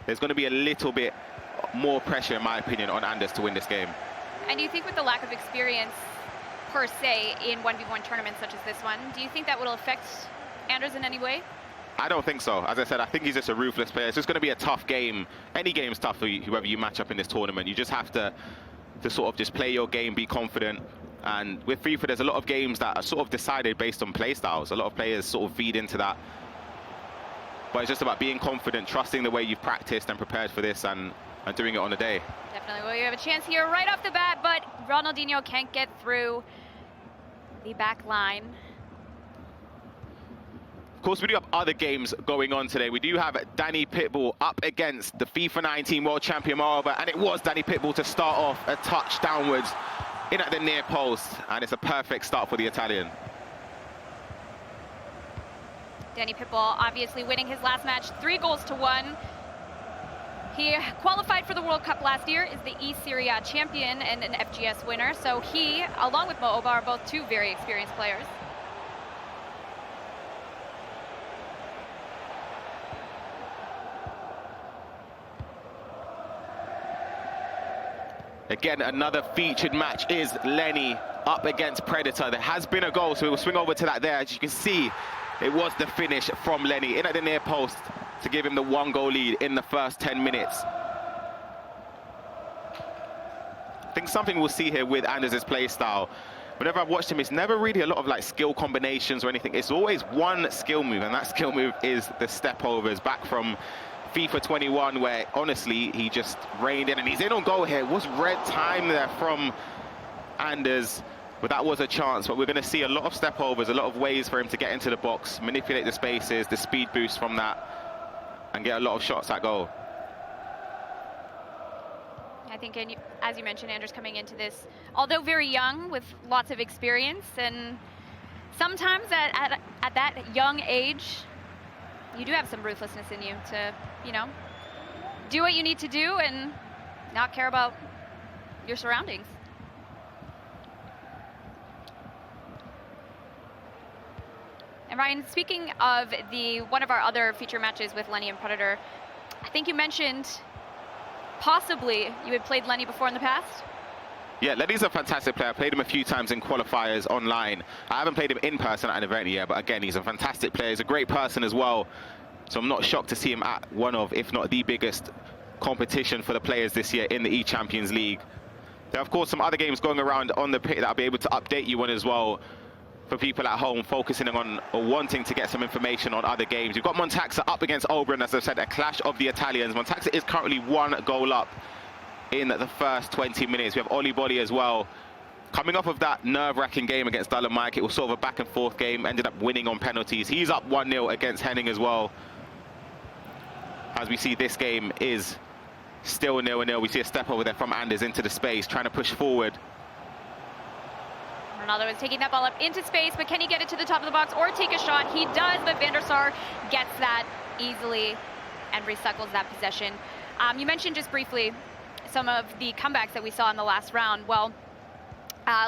there's going to be a little bit more pressure, in my opinion, on Anders to win this game. And do you think with the lack of experience, per se, in 1v1 tournaments such as this one, do you think that will affect Anders in any way? I don't think so. As I said, I think he's just a ruthless player. It's just going to be a tough game. Any game's tough for whoever you match up in this tournament. You just have to sort of just play your game, be confident. And with FIFA, there's a lot of games that are sort of decided based on play styles. A lot of players sort of feed into that. But it's just about being confident, trusting the way you've practiced and prepared for this, and doing it on the day. Definitely. Well, you have a chance here right off the bat, but Ronaldinho can't get through the back line. Of course, we do have other games going on today. We do have Danny Pitbull up against the FIFA 19 World Champion Marva, and it was Danny Pitbull to start off a touch downwards in at the near post, and it's a perfect start for the Italian. Danny Pitbull obviously winning his last match 3-1. He qualified for the World Cup last year, is the E-Serie A champion and an FGS winner. So he, along with Mo Oba, are both two very experienced players. Again, another featured match is Lenny up against Predator. There has been a goal, so we'll swing over to that there. As you can see, it was the finish from Lenny in at the near post to give him the 1-goal lead in the first 10 minutes. I think something we'll see here with Anders' play style. Whenever I've watched him, it's never really a lot of like skill combinations or anything. It's always one skill move, and that skill move is the step overs back from FIFA 21, where honestly he just reined in, and he's in on goal here. It was red time there from Anders, but that was a chance. But we're going to see a lot of step overs, a lot of ways for him to get into the box, manipulate the spaces, the speed boost from that, and get a lot of shots at goal. I think, as you mentioned, Anders coming into this, although very young, with lots of experience, and sometimes at that young age, you do have some ruthlessness in you to, you know, do what you need to do and not care about your surroundings. And Ryan, speaking of one of our other feature matches with Lenny and Predator, I think you mentioned possibly you had played Lenny before in the past? Yeah, Lenny's a fantastic player. I played him a few times in qualifiers online. I haven't played him in person at an event yet, but again, he's a fantastic player. He's a great person as well. So I'm not shocked to see him at one of, if not the biggest competition for the players this year in the eChampions League. There are, of course, some other games going around on the pit that I'll be able to update you on as well, for people at home focusing on or wanting to get some information on other games. You've got Montaxa up against Oberon, as I've said, a clash of the Italians. Montaxa is currently 1 goal up in the first 20 minutes. We have Oli Bolli as well. Coming off of that nerve-wracking game against Dull and Mike, it was sort of a back-and-forth game, ended up winning on penalties. He's up 1-0 against Henning as well. As we see, this game is still 0-0. We see a step over there from Anders into the space, trying to push forward. Ronaldo is taking that ball up into space, but can he get it to the top of the box or take a shot? He does, but Van der Sar gets that easily and recycles that possession. You mentioned just briefly some of the comebacks that we saw in the last round. Well,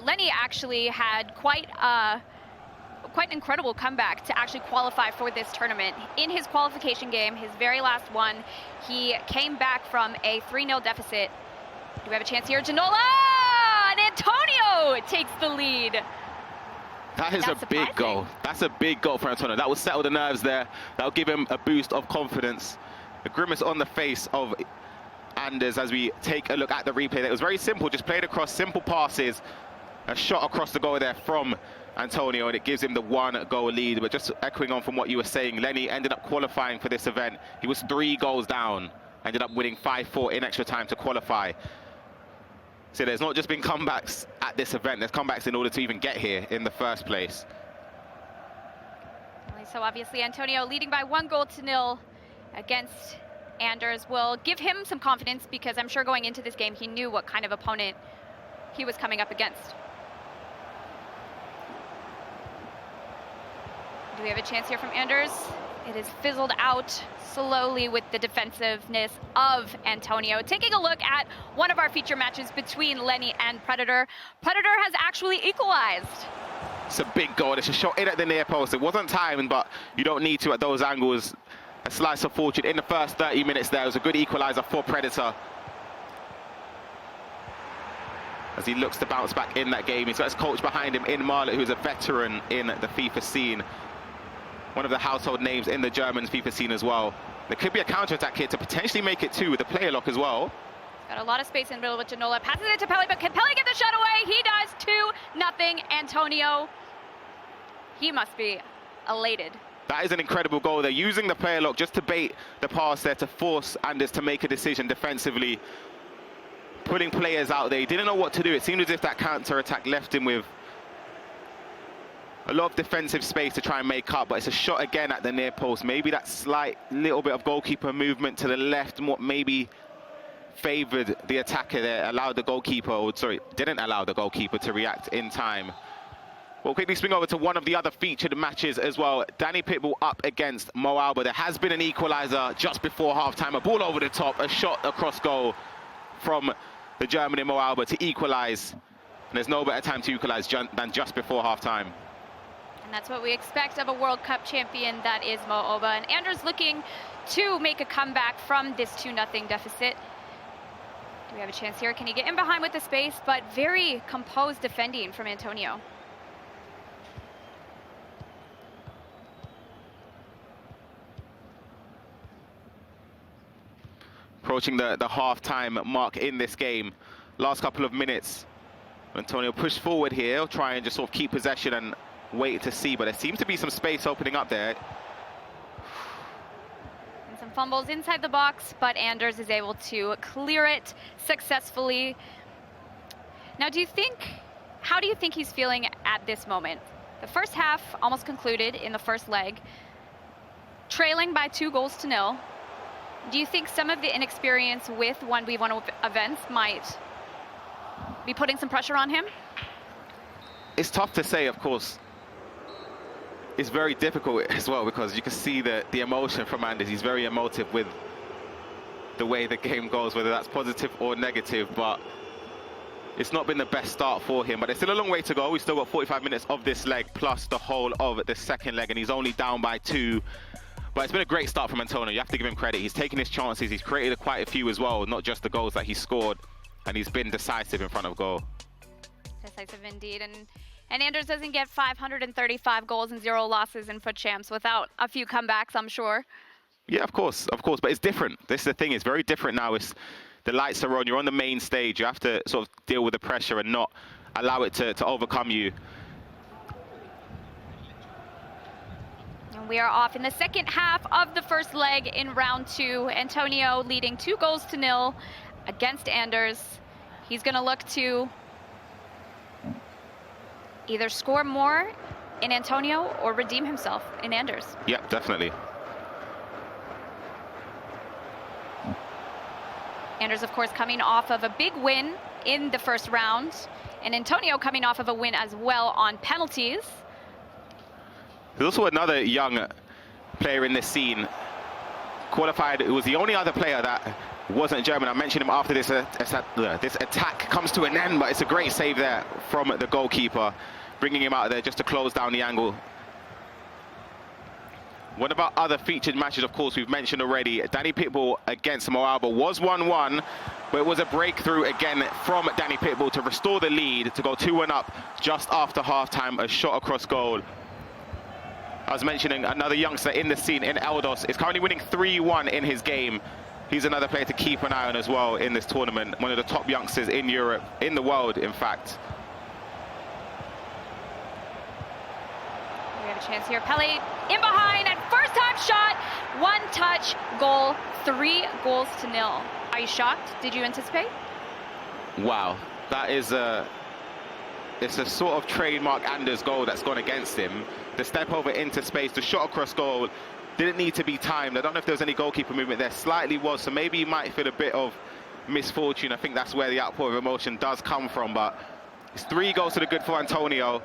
Lenny actually had quite an incredible comeback to actually qualify for this tournament. In his qualification game, his very last one, he came back from a 3-0 deficit. Do we have a chance here? Janola! And Antonio takes the lead. That is a big goal. That's a big goal for Antonio. That will settle the nerves there. That'll give him a boost of confidence. A grimace on the face of Anders as we take a look at the replay. It was very simple, just played across, simple passes. A shot across the goal there from Antonio, and it gives him the 1-goal lead. But just echoing on from what you were saying, Lenny ended up qualifying for this event. He was 3 goals down, ended up winning 5-4 in extra time to qualify. So there's not just been comebacks at this event, there's comebacks in order to even get here in the first place. So obviously Antonio leading by 1-0 against Anders will give him some confidence, because I'm sure going into this game he knew what kind of opponent he was coming up against. Do we have a chance here from Anders? It is fizzled out slowly with the defensiveness of Antonio. Taking a look at one of our feature matches between Lenny and Predator. Predator has actually equalized. It's a big goal. It's a shot in at the near post. It wasn't timed, but you don't need to at those angles. a slice of fortune in the first 30 minutes there. It was a good equaliser for Predator, as he looks to bounce back in that game. He's got his coach behind him in Marlet, who's a veteran in the FIFA scene. One of the household names in the German FIFA scene as well. There could be a counter-attack here to potentially make it 2 with the player lock as well. Got a lot of space in the middle with Janola. Passes it to Pele, but can Pele get the shot away? He does. 2-0. Antonio, he must be elated. That is an incredible goal. They're using the player lock just to bait the pass there, to force Anders to make a decision defensively. Putting players out there. He didn't know what to do. It seemed as if that counter-attack left him with a lot of defensive space to try and make up, but it's a shot again at the near post. Maybe that slight little bit of goalkeeper movement to the left maybe favoured the attacker there, allowed the goalkeeper, or sorry, didn't allow the goalkeeper to react in time. We'll quickly swing over to one of the other featured matches as well. Danny Pitbull up against Mo Alba. There has been an equaliser just before half-time. A ball over the top, a shot across goal from the German in Mo Alba to equalise. And there's no better time to equalise than just before half-time. And that's what we expect of a World Cup champion that is Mo Alba. And Anders looking to make a comeback from this 2-0 deficit. Do we have a chance here? Can he get in behind with the space? But very composed defending from Antonio. Approaching the half-time mark in this game. Last couple of minutes. Antonio pushed forward here. He'll try and just sort of keep possession and wait to see, but there seems to be some space opening up there. And some fumbles inside the box, but Anders is able to clear it successfully. Now, how do you think he's feeling at this moment? The first half almost concluded in the first leg, trailing by 2-0. Do you think some of the inexperience with 1v1 events might be putting some pressure on him? It's tough to say, of course. It's very difficult as well, because you can see the emotion from Anders. He's very emotive with the way the game goes, whether that's positive or negative, but it's not been the best start for him. But there's still a long way to go. We've still got 45 minutes of this leg plus the whole of the second leg, and he's only down by 2. But it's been a great start from Antonio. You have to give him credit. He's taken his chances. He's created quite a few as well, not just the goals that he scored, and he's been decisive in front of goal. Decisive indeed. And Anders doesn't get 535 goals and 0 losses in FUT Champs without a few comebacks, I'm sure. Yeah, of course, but it's different. This is the thing, it's very different now. The lights are on, you're on the main stage. You have to sort of deal with the pressure and not allow it to overcome you. And we are off in the second half of the first leg in round 2. Antonio leading 2-0 against Anders. He's going to look to either score more in Antonio or redeem himself in Anders. Yeah, definitely. Anders, of course, coming off of a big win in the first round, and Antonio coming off of a win as well on penalties. There's also another young player in this scene. Qualified, it was the only other player that wasn't German. I mentioned him after this attack comes to an end, but it's a great save there from the goalkeeper, bringing him out there just to close down the angle. One of our other featured matches, of course, we've mentioned already, Danny Pitbull against Mo Alba was 1-1, but it was a breakthrough again from Danny Pitbull to restore the lead, to go 2-1 up just after halftime, a shot across goal. I was mentioning another youngster in the scene, in Eldos, is currently winning 3-1 in his game. He's another player to keep an eye on as well in this tournament. One of the top youngsters in Europe, in the world, in fact. We have a chance here. Pele in behind, and first time shot, 1-touch goal, 3-0. Are you shocked? Did you anticipate? Wow, that is it's a sort of trademark Anders goal that's gone against him. The step over into space, the shot across goal, didn't need to be timed. I don't know if there was any goalkeeper movement there. Slightly was, so maybe he might feel a bit of misfortune. I think that's where the outpour of emotion does come from, but it's 3 goals to the good for Antonio,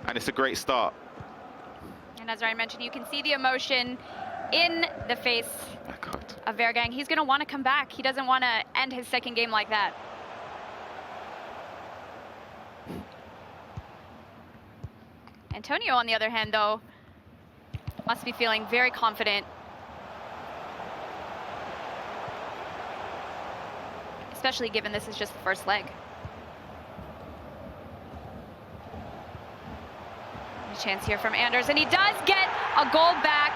and it's a great start. And as Ryan mentioned, you can see the emotion in the face of Vejrgang. He's going to want to come back. He doesn't want to end his second game like that. Antonio, on the other hand, though, must be feeling very confident especially given this is just the first leg. A chance here from Anders, and he does get a goal back.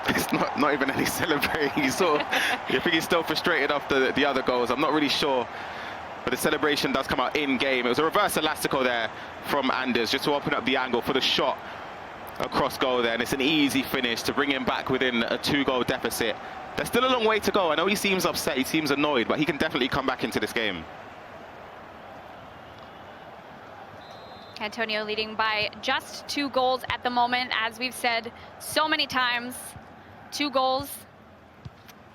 It's not even any celebrating. He's sort of, I think he's still frustrated after the other goals. I'm not really sure, but the celebration does come out in game. It was a reverse elastico there from Anders, just to open up the angle for the shot across goal there, and it's an easy finish to bring him back within a 2-goal deficit. There's still a long way to go. I know he seems upset, he seems annoyed, but he can definitely come back into this game. Antonio leading by just 2 goals at the moment. As we've said so many times, 2 goals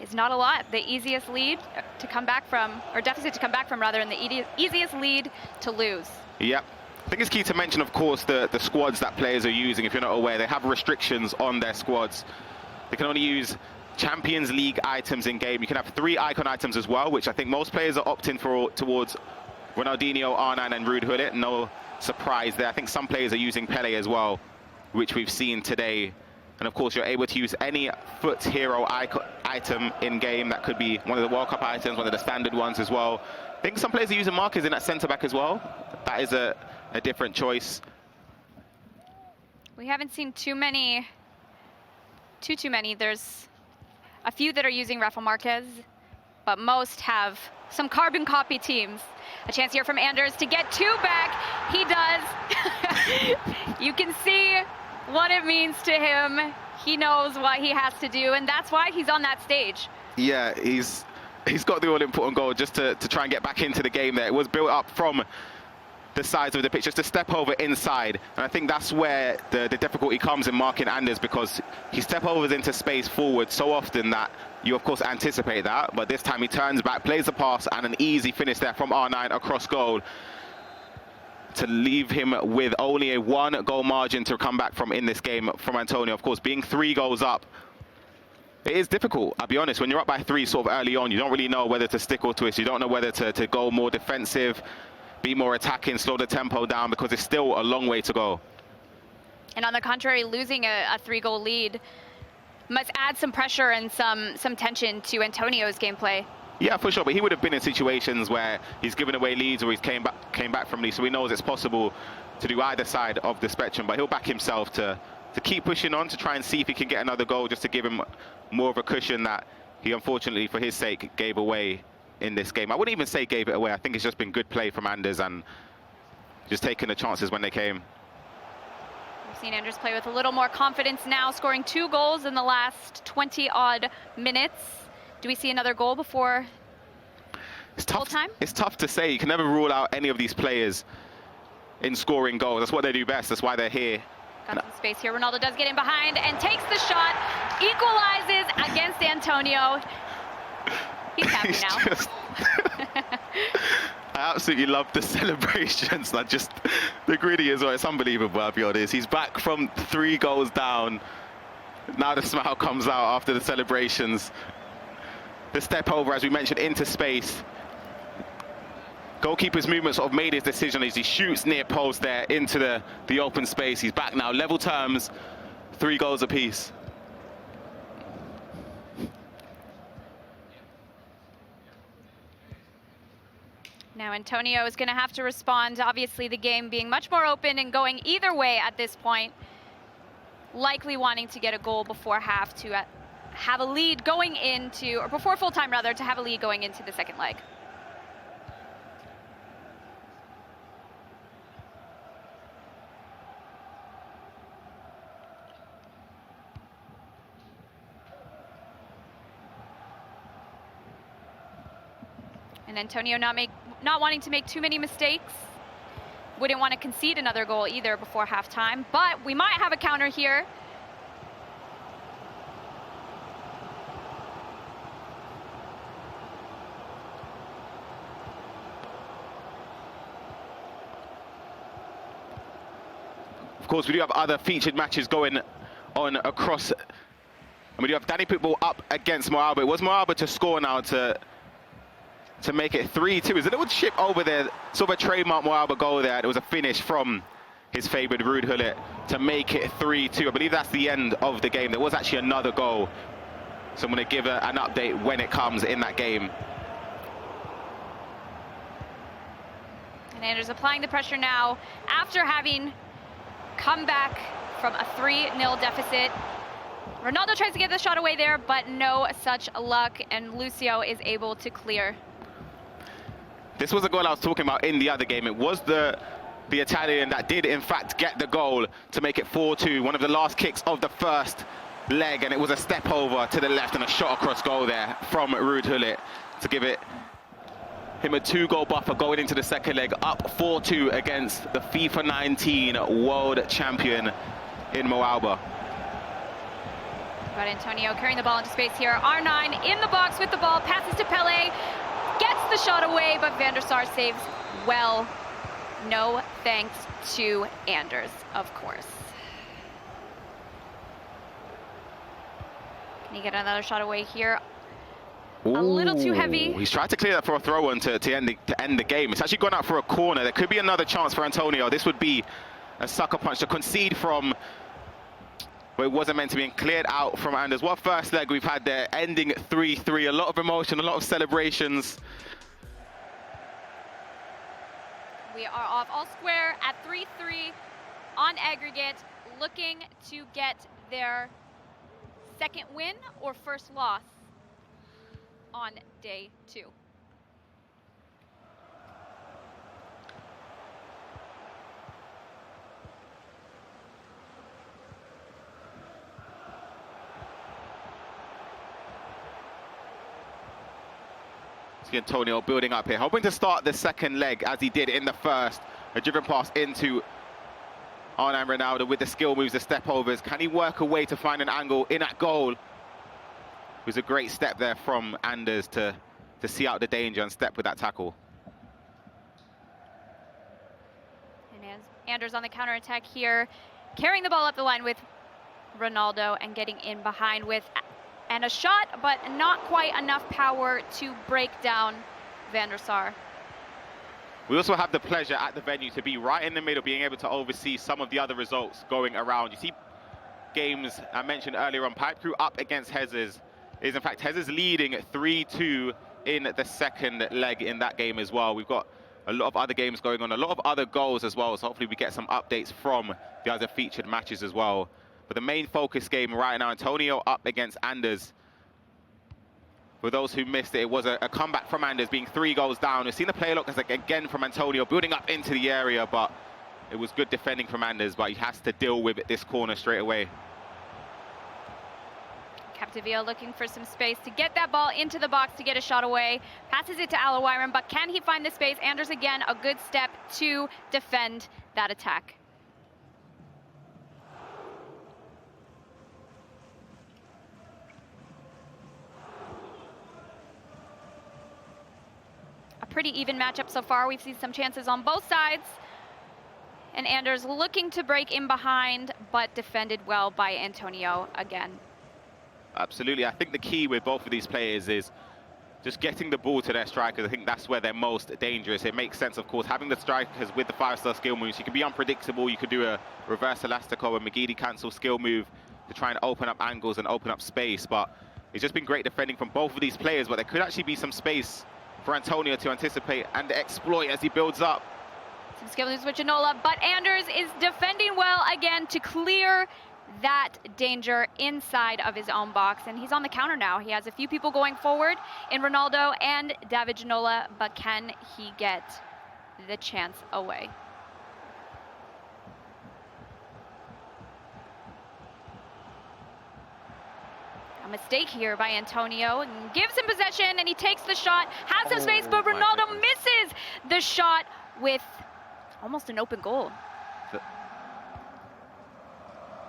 is not a lot. The easiest lead to come back from, or deficit to come back from rather, and the easiest lead to lose. Yep. I think it's key to mention, of course, the squads that players are using. If you're not aware, they have restrictions on their squads. They can only use Champions League items in game. You can have 3 icon items as well, which I think most players are opting for towards Ronaldinho, R9 and Ruud Gullit. No surprise there. I think some players are using Pele as well, which we've seen today. And of course, you're able to use any foot hero item in game. That could be one of the World Cup items, one of the standard ones as well. I think some players are using markers in that centre back as well. That is a different choice. We haven't seen too many. There's a few that are using Rafa Marquez, but most have some carbon copy teams. A chance here from Anders to get 2 back. He does. You can see what it means to him. He knows what he has to do, and that's why he's on that stage. Yeah, he's got the all-important goal just to try and get back into the game there. It was built up from the sides of the pitch, just to step over inside. And I think that's where the difficulty comes in marking Anders, because he step overs into space forward so often that you, of course, anticipate that. But this time he turns back, plays the pass, and an easy finish there from R9 across goal to leave him with only a 1-goal margin to come back from in this game from Antonio. Of course, being 3 goals up, it is difficult. I'll be honest, when you're up by 3 sort of early on, you don't really know whether to stick or twist. You don't know whether to go more defensive, be more attacking, slow the tempo down, because it's still a long way to go. And on the contrary, losing a 3-goal lead must add some pressure and some tension to Antonio's gameplay. Yeah, for sure, but he would have been in situations where he's given away leads or he's came back from leads, so he knows it's possible to do either side of the spectrum, but he'll back himself to keep pushing on, to try and see if he can get another goal, just to give him more of a cushion that he unfortunately, for his sake, gave away in this game. I wouldn't even say gave it away. I think it's just been good play from Anders and just taking the chances when they came. We've seen Anders play with a little more confidence now, scoring 2 goals in the last 20-odd minutes. Do we see another goal before full time? It's tough to say. You can never rule out any of these players in scoring goals. That's what they do best. That's why they're here. Got some space here. Ronaldo does get in behind and takes the shot, equalizes against Antonio. He's happy now. I absolutely love the celebrations. Like, just the greedy as well. It's unbelievable, I'll be honest. He's back from 3 goals down. Now the smile comes out after the celebrations. The step over, as we mentioned, into space. Goalkeeper's movement sort of made his decision as he shoots near post there into the open space. He's back now, level terms, 3 goals apiece. Now Antonio is going to have to respond. Obviously, the game being much more open and going either way at this point. Likely wanting to get a goal before half to have a lead going into, or before full time rather, to have a lead going into the second leg. And Antonio not wanting to make too many mistakes. Wouldn't want to concede another goal either before halftime, but we might have a counter here. Of course, we do have other featured matches going on across. And we do have Danny Pitbull up against Moalba. It was Moalba to score now to make it 3-2. There's a little chip over there, sort of a trademark Moalba goal there. It was a finish from his favoured Ruud Gullit to make it 3-2. I believe that's the end of the game. There was actually another goal. So I'm going to give an update when it comes in that game. And Anders applying the pressure now after having come back from a 3-0 deficit. Ronaldo tries to get the shot away there, but no such luck, and Lucio is able to clear. This was a goal I was talking about in the other game. It was the Italian that did, in fact, get the goal to make it 4-2. One of the last kicks of the first leg, and it was a step over to the left and a shot across goal there from Ruud Gullit to give him a 2-goal buffer going into the second leg, up 4-2 against the FIFA 19 world champion in Moalba. Got Antonio carrying the ball into space here. R9 in the box with the ball, passes to Pele, gets the shot away, but Van der Sar saves well. No thanks to Anders, of course. Can he get another shot away here? Ooh, a little too heavy. He's tried to clear that for a throw-in to end the game. It's actually gone out for a corner. There could be another chance for Antonio. This would be a sucker punch to concede from where it wasn't meant to be, and cleared out from Anders. What first leg we've had there, ending 3-3. A lot of emotion, a lot of celebrations. We are off all square at 3-3 on aggregate, looking to get their second win or first loss on day 2. See Antonio building up here, hoping to start the second leg as he did in the first. A driven pass into Arnan Ronaldo with the skill moves, the step overs. Can he work a way to find an angle in that goal? It was a great step there from Anders to see out the danger and step with that tackle. And Anders on the counter-attack here, carrying the ball up the line with Ronaldo and getting in behind with and a shot, but not quite enough power to break down Van der Sar. We also have the pleasure at the venue to be right in the middle, being able to oversee some of the other results going around. You see games I mentioned earlier on, Pipe Crew up against Hezes. In fact, Hezes leading 3-2 in the second leg in that game as well. We've got a lot of other games going on, a lot of other goals as well, so hopefully we get some updates from the other featured matches as well. But the main focus game right now, Antonio up against Anders. For those who missed it, it was a comeback from Anders, being 3 goals down. We've seen the play look again from Antonio, building up into the area, but it was good defending from Anders, but he has to deal with this corner straight away. Capdeville looking for some space to get that ball into the box to get a shot away. Passes it to Alawiran, but can he find the space? Anders again, a good step to defend that attack. Pretty even matchup so far. We've seen some chances on both sides. And Anders looking to break in behind, but defended well by Antonio again. Absolutely. I think the key with both of these players is just getting the ball to their strikers. I think that's where they're most dangerous. It makes sense, of course, having the strikers with the 5-star skill moves. You can be unpredictable. You could do a reverse elastico, a McGeady cancel skill move to try and open up angles and open up space. But it's just been great defending from both of these players, but there could actually be some space for Antonio to anticipate and exploit as he builds up. Some skill moves with Ginola, but Anders is defending well again to clear that danger inside of his own box. And he's on the counter now. He has a few people going forward in Ronaldo and David Ginola, but can he get the chance away? Mistake here by Antonio, and gives him possession, and he takes the shot, has some space, but Ronaldo misses the shot with almost an open goal.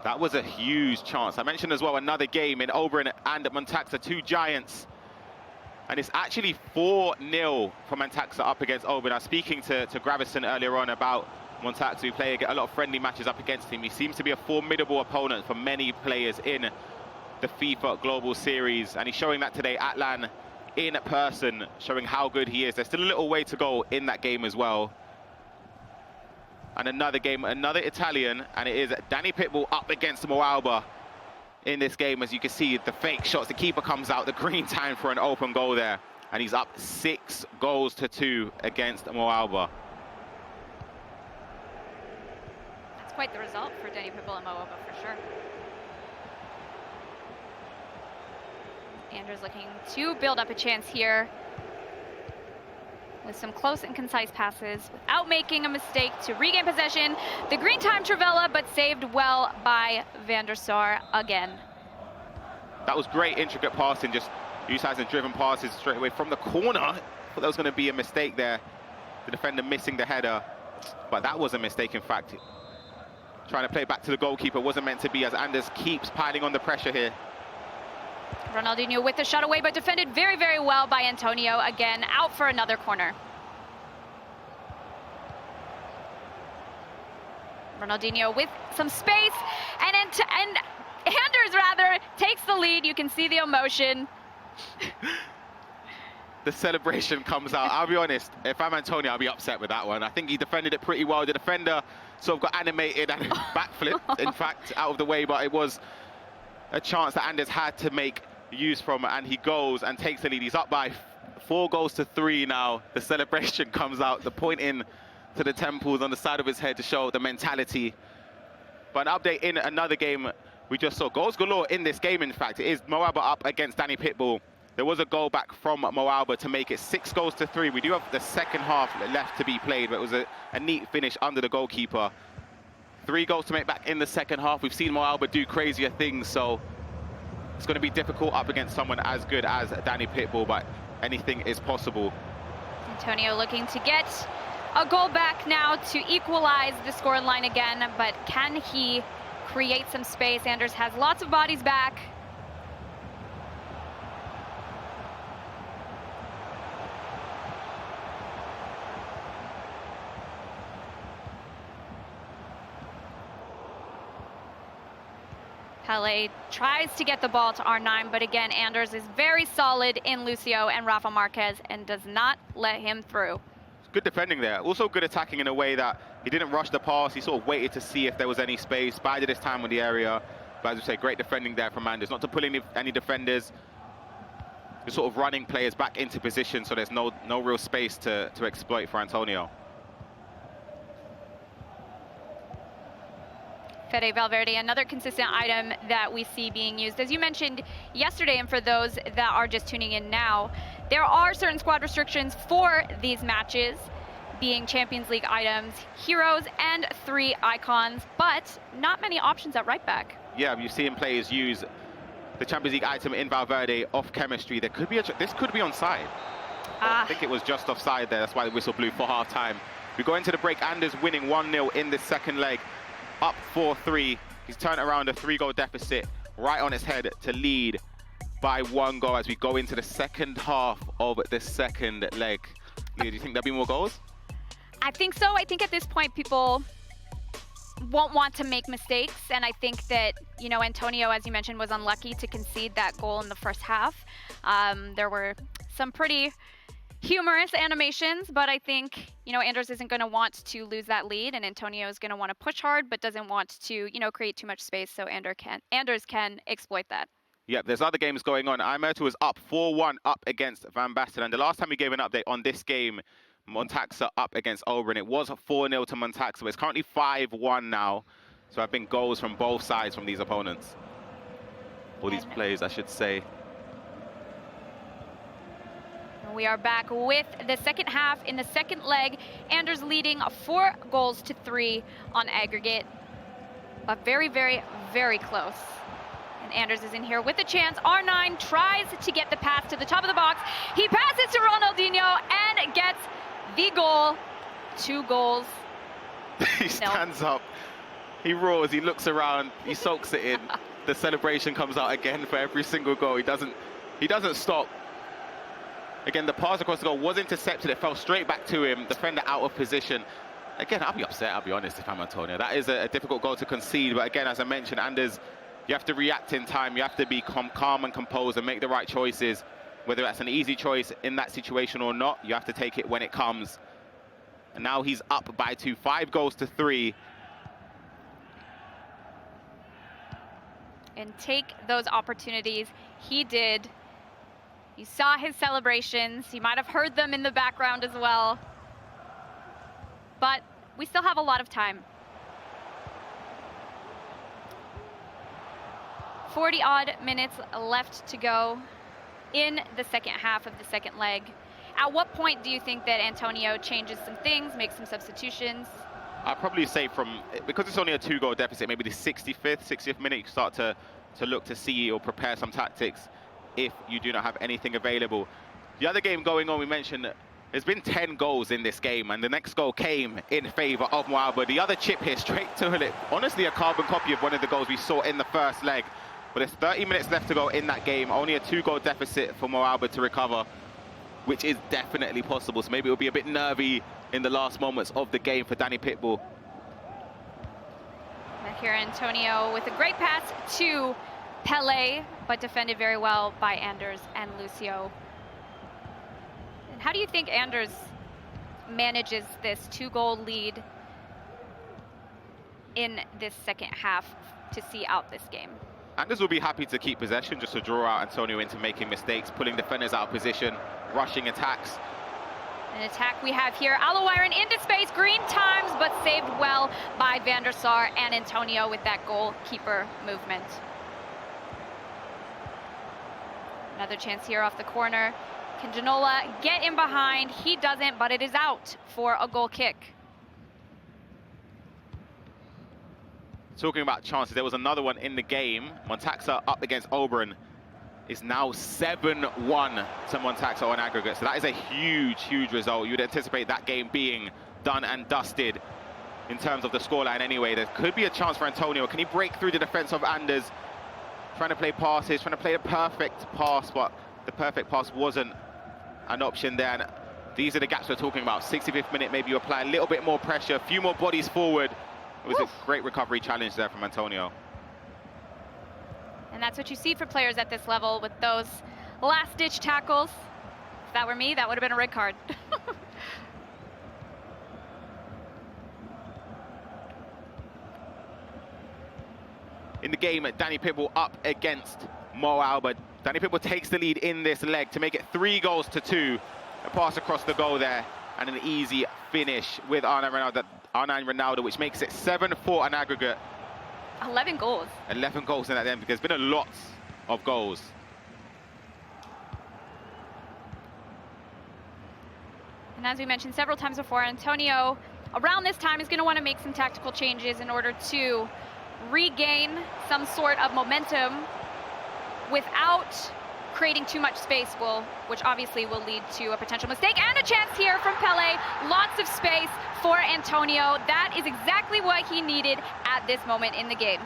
That was a huge chance. I mentioned as well another game in Oberyn and Montaxa, 2 giants. And it's actually 4-0 for Montaxa up against Oberyn. I was speaking to Gravison earlier on about Montaxa, who play a lot of friendly matches up against him. He seems to be a formidable opponent for many players in the FIFA Global Series, and he's showing that today at LAN in person, showing how good he is. There's still a little way to go in that game as well. And another game, another Italian, and it is Danny Pitbull up against Moalba in this game. As you can see, the fake shots, the keeper comes out, the green time for an open goal there, and he's up 6 goals to 2 against Moalba. It's quite the result for Danny Pitbull and Moaba for sure. Anders looking to build up a chance here with some close and concise passes without making a mistake to regain possession. The green time Travella, but saved well by Van der Sar again. That was great intricate passing, just utilizing driven passes straight away from the corner. I thought that was going to be a mistake there. The defender missing the header, but that was a mistake in fact. Trying to play back to the goalkeeper, wasn't meant to be, as Anders keeps piling on the pressure here. Ronaldinho with the shot away, but defended very, very well by Antonio. Again, out for another corner. Ronaldinho with some space, and Anders rather takes the lead. You can see the emotion. The celebration comes out. I'll be honest, if I'm Antonio, I'll be upset with that one. I think he defended it pretty well. The defender sort of got animated and backflipped, in fact, out of the way, but it was a chance that Anders had to make use from, and he goes and takes the lead. He's up by 4-3 now. The celebration comes out, the pointing to the temples on the side of his head to show the mentality. But an update in another game, we just saw goals galore in this game. In fact, it is Moaba up against Danny Pitbull. There was a goal back from Moaba to make it 6-3. We do have the second half left to be played, but it was a neat finish under the goalkeeper. 3 goals to make back in the second half. We've seen Moaba do crazier things, so it's going to be difficult up against someone as good as Danny Pitbull, but anything is possible. Antonio looking to get a goal back now to equalize the scoreline again, but can he create some space? Anders has lots of bodies back. Pele tries to get the ball to R9, but again, Anders is very solid in Lucio and Rafa Marquez and does not let him through. Good defending there. Also good attacking in a way that he didn't rush the pass. He sort of waited to see if there was any space, bided his time in the area. But as we say, great defending there from Anders. Not to pull in any defenders. Just sort of running players back into position, so there's no real space to exploit for Antonio. Fede Valverde, another consistent item that we see being used. As you mentioned yesterday, and for those that are just tuning in now, there are certain squad restrictions for these matches, being Champions League items, heroes, and 3 icons, but not many options at right back. Yeah, you've seen players use the Champions League item in Valverde off chemistry. There could be this could be onside. I think it was just offside there. That's why the whistle blew for half-time. We go into the break. Anders winning 1-0 in this second leg. Up 4-3. He's turned around a 3-goal deficit right on his head to lead by 1 goal as we go into the second half of the second leg. Leah, do you think there'll be more goals? I think so. I think at this point people won't want to make mistakes, and I think that, you know, Antonio, as you mentioned, was unlucky to concede that goal in the first half. There were some pretty humorous animations, but I think, you know, Anders isn't going to want to lose that lead, and Antonio is going to want to push hard, but doesn't want to, you know, create too much space, so Anders can exploit that. Yeah, there's other games going on. Imerta was up 4-1 up against Van Basten, and the last time we gave an update on this game, Montaxa up against Oberon, it was 4-0 to Montaxa, but it's currently 5-1 now, so there have been goals from both sides from these opponents. All these players, I should say. We are back with the second half in the second leg. Anders leading 4-3 on aggregate, but very, very, very close. And Anders is in here with a chance. R9 tries to get the pass to the top of the box. He passes to Ronaldinho and gets the goal. 2 goals. He stands up, he roars, he looks around, he soaks it in. The celebration comes out again for every single goal. He doesn't stop. Again, the pass across the goal was intercepted. It fell straight back to him. Defender out of position. Again, I'll be upset, I'll be honest, if I'm Antonio. That is a difficult goal to concede. But again, as I mentioned, Anders, you have to react in time. You have to be calm and composed and make the right choices. Whether that's an easy choice in that situation or not, you have to take it when it comes. And now he's up by 2, 5-3. And take those opportunities. He did. You saw his celebrations. You might have heard them in the background as well. But we still have a lot of time. 40-odd minutes left to go in the second half of the second leg. At what point do you think that Antonio changes some things, makes some substitutions? I'd probably say because it's only a 2-goal deficit, maybe the 60th minute, you start to look to see or prepare some tactics if you do not have anything available. The other game going on, we mentioned there's been 10 goals in this game, and the next goal came in favor of Moalba. The other chip here, straight to it. Honestly, a carbon copy of one of the goals we saw in the first leg. But there's 30 minutes left to go in that game. Only a 2-goal deficit for Moalba to recover, which is definitely possible. So maybe it'll be a bit nervy in the last moments of the game for Danny Pitbull. Here Antonio with a great pass to Pele, but defended very well by Anders and Lucio. And how do you think Anders manages this 2-goal lead in this second half to see out this game? Anders will be happy to keep possession, just to draw out Antonio into making mistakes, pulling defenders out of position, rushing attacks. An attack we have here. Alawiren into space, green times, but saved well by Van der Sar and Antonio with that goalkeeper movement. Another chance here off the corner. Can Janola get in behind? He doesn't, but it is out for a goal kick. Talking about chances, there was another one in the game. Montaxa up against Oberon is now 7-1 to Montaxa on aggregate. So that is a huge, huge result. You'd anticipate that game being done and dusted in terms of the scoreline anyway. There could be a chance for Antonio. Can he break through the defense of Anders? Trying to play passes, trying to play the perfect pass, but the perfect pass wasn't an option there. And these are the gaps we're talking about. 65th minute, maybe you apply a little bit more pressure, a few more bodies forward. It was a great recovery challenge there from Antonio. And that's what you see for players at this level with those last-ditch tackles. If that were me, that would have been a red card. In the game, Danny Pitbull up against Moalba. Danny Pitbull takes the lead in this leg to make it 3-2. A pass across the goal there, and an easy finish with Arnine Ronaldo, which makes it 7-4 on aggregate. 11 goals. 11 goals in that end, because there's been a lot of goals. And as we mentioned several times before, Antonio, around this time, is going to want to make some tactical changes in order to regain some sort of momentum without creating too much space, which obviously will lead to a potential mistake. And a chance here from Pele. Lots of space for Antonio. That is exactly what he needed at this moment in the game.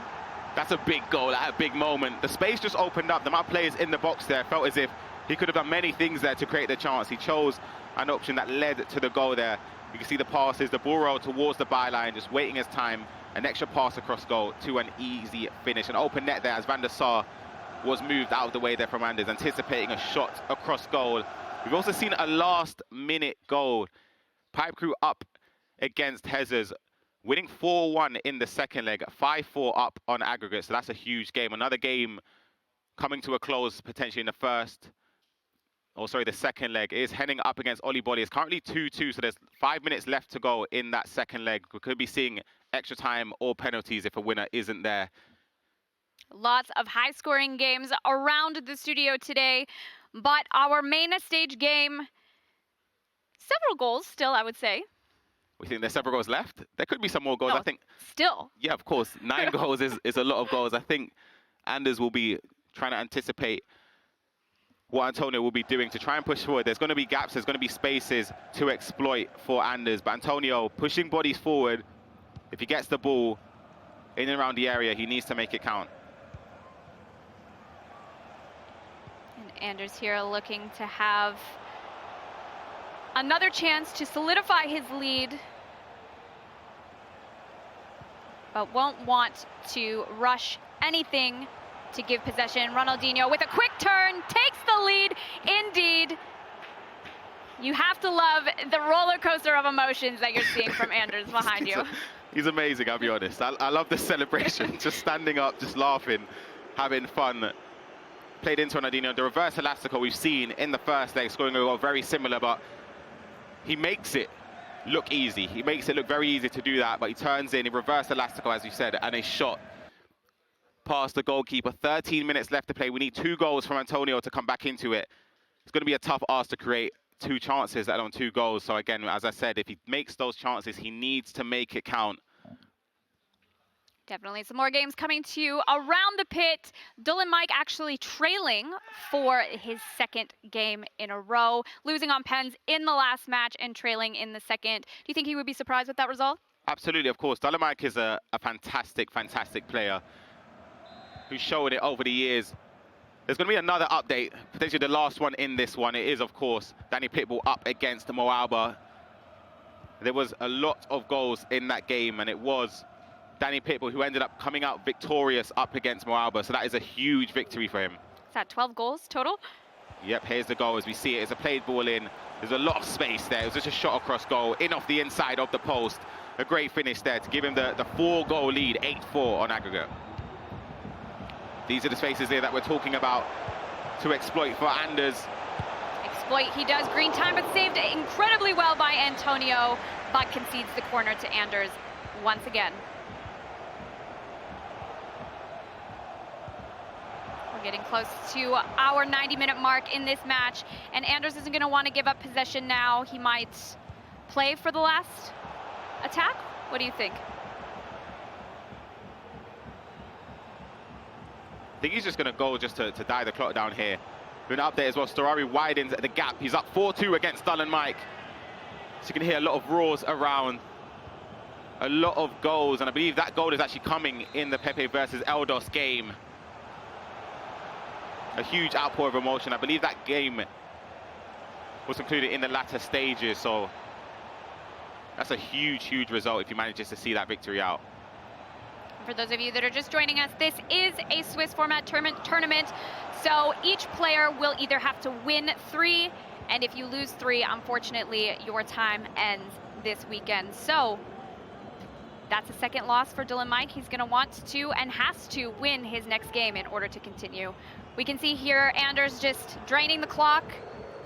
That's a big goal, a big moment. The space just opened up. The amount of players in the box there felt as if he could have done many things there to create the chance. He chose an option that led to the goal there. You can see the passes, the ball roll towards the byline, just waiting his time. An extra pass across goal to an easy finish. An open net there as Van der Sar was moved out of the way there from Anders, anticipating a shot across goal. We've also seen a last-minute goal. Pipe Crew up against Hezzers, winning 4-1 in the second leg, 5-4 up on aggregate, so that's a huge game. Another game coming to a close potentially in the second leg is heading up against Oli Bolly. It's currently 2-2, so there's 5 minutes left to go in that second leg. We could be seeing extra time or penalties if a winner isn't there. Lots of high-scoring games around the studio today, but our main stage game, several goals still, I would say. We think there's several goals left? There could be some more goals, no, I think. Still. Yeah, of course. 9 goals is a lot of goals. I think Anders will be trying to anticipate what Antonio will be doing to try and push forward. There's going to be gaps, there's going to be spaces to exploit for Anders, but Antonio pushing bodies forward. If he gets the ball in and around the area, he needs to make it count. Anders here looking to have another chance to solidify his lead, but won't want to rush anything to give possession. Ronaldinho with a quick turn takes the lead. Indeed, you have to love the roller coaster of emotions that you're seeing from Anders behind you. He's amazing, I'll be honest. I love the celebration, just standing up, just laughing, having fun. Played into Ronaldinho. The reverse elastico we've seen in the first leg, scoring a goal very similar, but he makes it look easy. He makes it look very easy to do that, but he turns in, he reverse elastico, as you said, and a shot past the goalkeeper. 13 minutes left to play. We need 2 goals from Antonio to come back into it. It's going to be a tough ask to create 2 chances, let alone 2 goals. So again, as I said, if he makes those chances, he needs to make it count. Definitely some more games coming to you around the pit. Dylan Mike actually trailing for his 2nd game in a row, losing on pens in the last match and trailing in the 2nd. Do you think he would be surprised with that result? Absolutely, of course. Dylan Mike is a fantastic, fantastic player who's shown it over the years. There's going to be another update, potentially the last one in this one. It is, of course, Danny Pitbull up against Mo Alba. There was a lot of goals in that game, and it was Danny Pitbull who ended up coming out victorious up against Mo Alba. So that is a huge victory for him. Is that 12 goals total? Yep, here's the goal as we see it. It's a played ball in. There's a lot of space there. It was just a shot across goal, in off the inside of the post. A great finish there to give him the 4-goal lead, 8-4 on aggregate. These are the spaces there that we're talking about to exploit for Anders. Exploit, he does. Green time, but saved incredibly well by Antonio, but concedes the corner to Anders once again. We're getting close to our 90-minute mark in this match, and Anders isn't going to want to give up possession now. He might play for the last attack. What do you think? I think he's just going to go just to die the clock down here. With an update as well, Storari widens the gap. He's up 4-2 against Dylan Mike. So you can hear a lot of roars around, a lot of goals, and I believe that goal is actually coming in the Pepe versus Eldos game. A huge outpour of emotion. I believe that game was concluded in the latter stages, so that's a huge, huge result if he manages to see that victory out. For those of you that are just joining us, this is a Swiss format tournament, so each player will either have to win 3, and if you lose 3, unfortunately, your time ends this weekend. So that's a 2nd loss for Dylan Mike. He's going to want to and has to win his next game in order to continue. We can see here Anders just draining the clock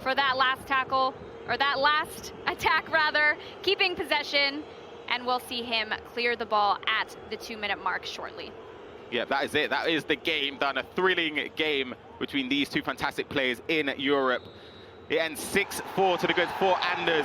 for that last tackle, or that last attack rather, keeping possession. And we'll see him clear the ball at the 2-minute mark shortly. Yeah, that is it. That is the game done. A thrilling game between these 2 fantastic players in Europe. It ends 6-4 to the good for Anders.